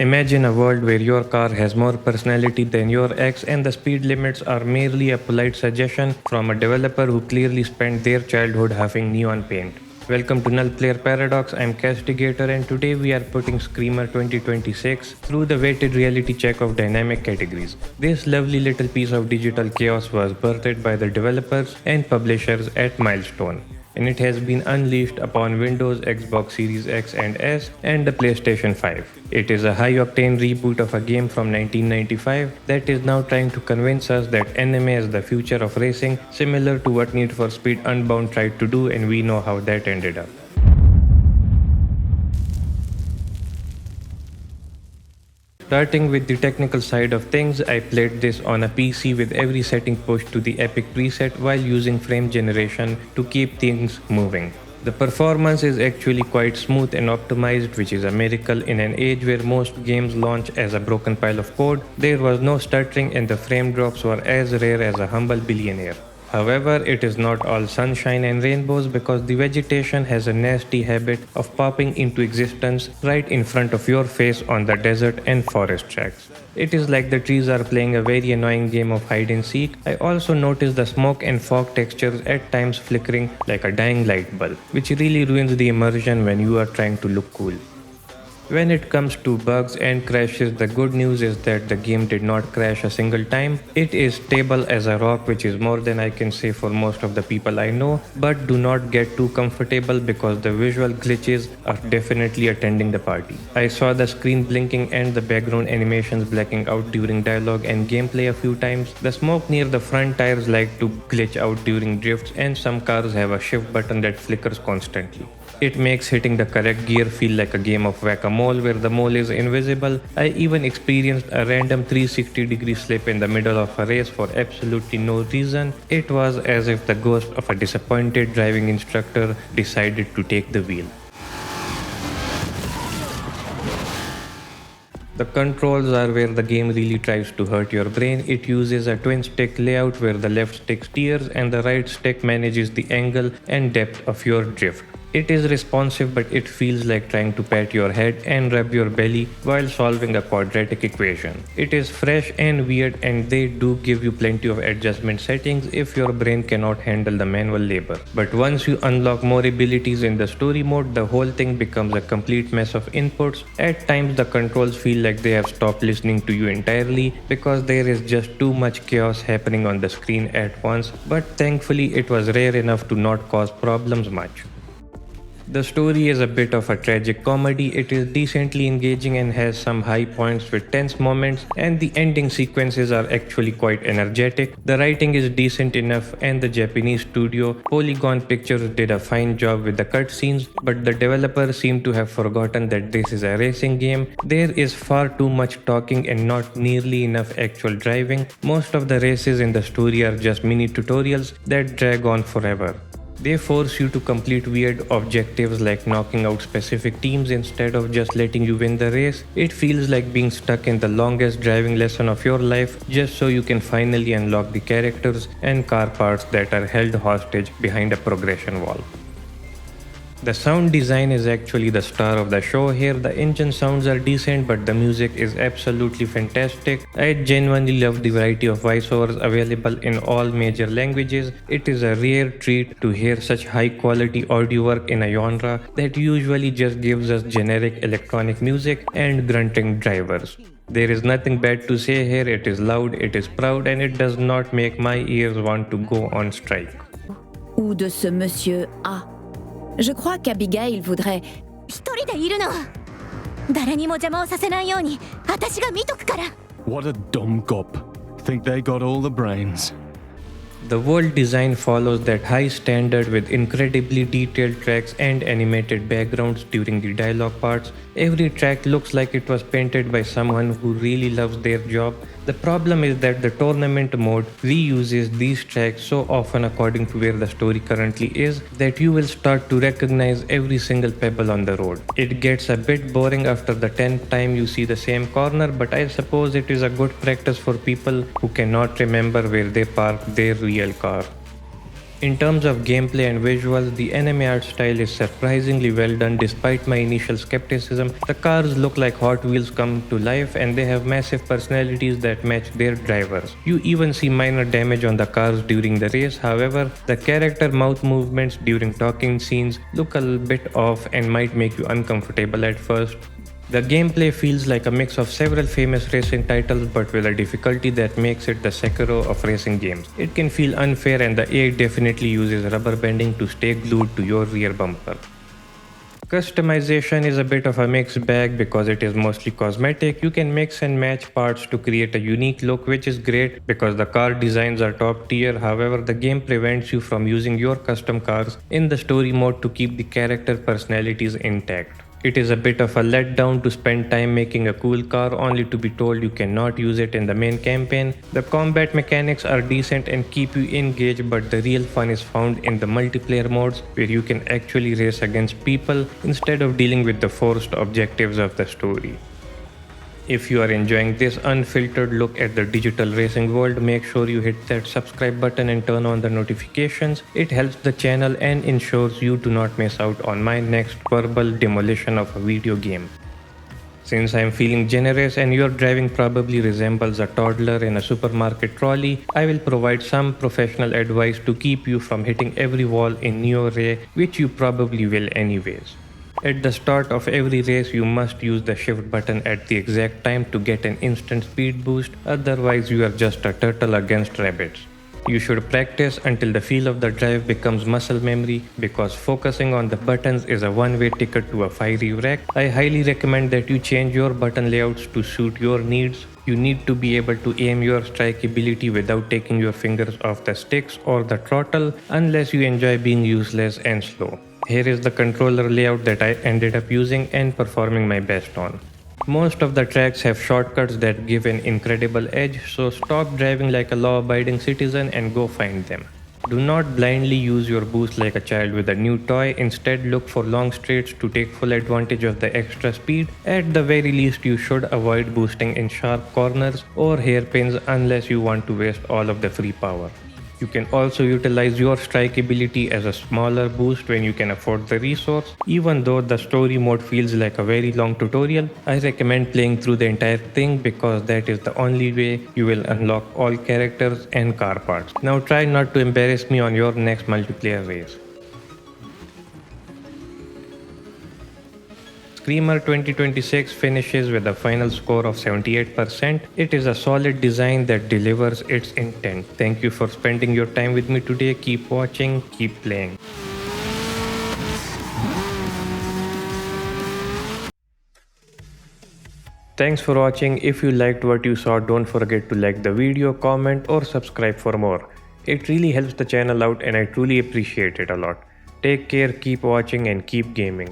Imagine a world where your car has more personality than your ex and the speed limits are merely a polite suggestion from a developer who clearly spent their childhood huffing neon paint. Welcome to Nullplayer Paradox, I'm Castigator and today we are putting Screamer 2026 through the weighted reality check of dynamic categories. This lovely little piece of digital chaos was birthed by the developers and publishers at Milestone, and it has been unleashed upon Windows, Xbox Series X and S, and the PlayStation 5. It is a high-octane reboot of a game from 1995 that is now trying to convince us that anime is the future of racing, similar to what Need for Speed Unbound tried to do, and we know how that ended up. Starting with the technical side of things, I played this on a PC with every setting pushed to the epic preset while using frame generation to keep things moving. The performance is actually quite smooth and optimized, which is a miracle in an age where most games launch as a broken pile of code. There was no stuttering and the frame drops were as rare as a humble billionaire. However, it is not all sunshine and rainbows because the vegetation has a nasty habit of popping into existence right in front of your face on the desert and forest tracks. It is like the trees are playing a very annoying game of hide and seek. I also noticed the smoke and fog textures at times flickering like a dying light bulb, which really ruins the immersion when you are trying to look cool. When it comes to bugs and crashes, the good news is that the game did not crash a single time. It is stable as a rock, which is more than I can say for most of the people I know, but do not get too comfortable because the visual glitches are definitely attending the party. I saw the screen blinking and the background animations blacking out during dialogue and gameplay a few times. The smoke near the front tires like to glitch out during drifts, and some cars have a shift button that flickers constantly. It makes hitting the correct gear feel like a game of whack-a-mole where the mole is invisible. I even experienced a random 360-degree slip in the middle of a race for absolutely no reason. It was as if the ghost of a disappointed driving instructor decided to take the wheel. The controls are where the game really tries to hurt your brain. It uses a twin stick layout where the left stick steers and the right stick manages the angle and depth of your drift. It is responsive, but it feels like trying to pat your head and rub your belly while solving a quadratic equation. It is fresh and weird, and they do give you plenty of adjustment settings if your brain cannot handle the manual labor. But once you unlock more abilities in the story mode, the whole thing becomes a complete mess of inputs. At times the controls feel like they have stopped listening to you entirely because there is just too much chaos happening on the screen at once, but thankfully it was rare enough to not cause problems much. The story is a bit of a tragic comedy. It is decently engaging and has some high points with tense moments, and the ending sequences are actually quite energetic. The writing is decent enough, and the Japanese studio Polygon Pictures did a fine job with the cutscenes, but the developers seem to have forgotten that this is a racing game. There is far too much talking and not nearly enough actual driving. Most of the races in the story are just mini tutorials that drag on forever. They force you to complete weird objectives like knocking out specific teams instead of just letting you win the race. It feels like being stuck in the longest driving lesson of your life just so you can finally unlock the characters and car parts that are held hostage behind a progression wall. The sound design is actually the star of the show here. The engine sounds are decent, but the music is absolutely fantastic. I genuinely love the variety of voiceovers available in all major languages. It is a rare treat to hear such high quality audio work in a genre that usually just gives us generic electronic music and grunting drivers. There is nothing bad to say here. It is loud, it is proud, and it does not make my ears want to go on strike. Ou de ce monsieur A. Je crois qu'Abigail voudrait... 一人でいるの。誰にも邪魔をさせないように、私が見とくから。What a dumb gop. Think they got all the brains. The world design follows that high standard with incredibly detailed tracks and animated backgrounds during the dialogue parts. Every track looks like it was painted by someone who really loves their job. The problem is that the tournament mode reuses these tracks so often according to where the story currently is that you will start to recognize every single pebble on the road. It gets a bit boring after the 10th time you see the same corner, but I suppose it is a good practice for people who cannot remember where they parked their real car. In terms of gameplay and visuals, the anime art style is surprisingly well done despite my initial skepticism. The cars look like Hot Wheels come to life and they have massive personalities that match their drivers. You even see minor damage on the cars during the race. However, the character mouth movements during talking scenes look a bit off and might make you uncomfortable at first. The gameplay feels like a mix of several famous racing titles but with a difficulty that makes it the Sekiro of racing games. It can feel unfair and the AI definitely uses rubber banding to stay glued to your rear bumper. Customization is a bit of a mixed bag because it is mostly cosmetic. You can mix and match parts to create a unique look, which is great because the car designs are top tier. However, the game prevents you from using your custom cars in the story mode to keep the character personalities intact. It is a bit of a letdown to spend time making a cool car only to be told you cannot use it in the main campaign. The combat mechanics are decent and keep you engaged, but the real fun is found in the multiplayer modes where you can actually race against people instead of dealing with the forced objectives of the story. If you are enjoying this unfiltered look at the digital racing world, make sure you hit that subscribe button and turn on the notifications. It helps the channel and ensures you do not miss out on my next verbal demolition of a video game. Since I am feeling generous and your driving probably resembles a toddler in a supermarket trolley, I will provide some professional advice to keep you from hitting every wall in Neo Ray, which you probably will anyways. At the start of every race, you must use the shift button at the exact time to get an instant speed boost, otherwise you are just a turtle against rabbits. You should practice until the feel of the drive becomes muscle memory because focusing on the buttons is a one-way ticket to a fiery wreck. I highly recommend that you change your button layouts to suit your needs. You need to be able to aim your strike ability without taking your fingers off the sticks or the throttle unless you enjoy being useless and slow. Here is the controller layout that I ended up using and performing my best on. Most of the tracks have shortcuts that give an incredible edge, so stop driving like a law-abiding citizen and go find them. Do not blindly use your boost like a child with a new toy. Instead, look for long straights to take full advantage of the extra speed. At the very least, you should avoid boosting in sharp corners or hairpins unless you want to waste all of the free power. You can also utilize your strike ability as a smaller boost when you can afford the resource. Even though the story mode feels like a very long tutorial, I recommend playing through the entire thing because that is the only way you will unlock all characters and car parts. Now try not to embarrass me on your next multiplayer race. Screamer 2026 finishes with a final score of 78%. It is a solid design that delivers its intent. Thank you for spending your time with me today. Keep watching, keep playing. Thanks for watching. If you liked what you saw, don't forget to like the video, comment or subscribe for more. It really helps the channel out and I truly appreciate it a lot. Take care, keep watching and keep gaming.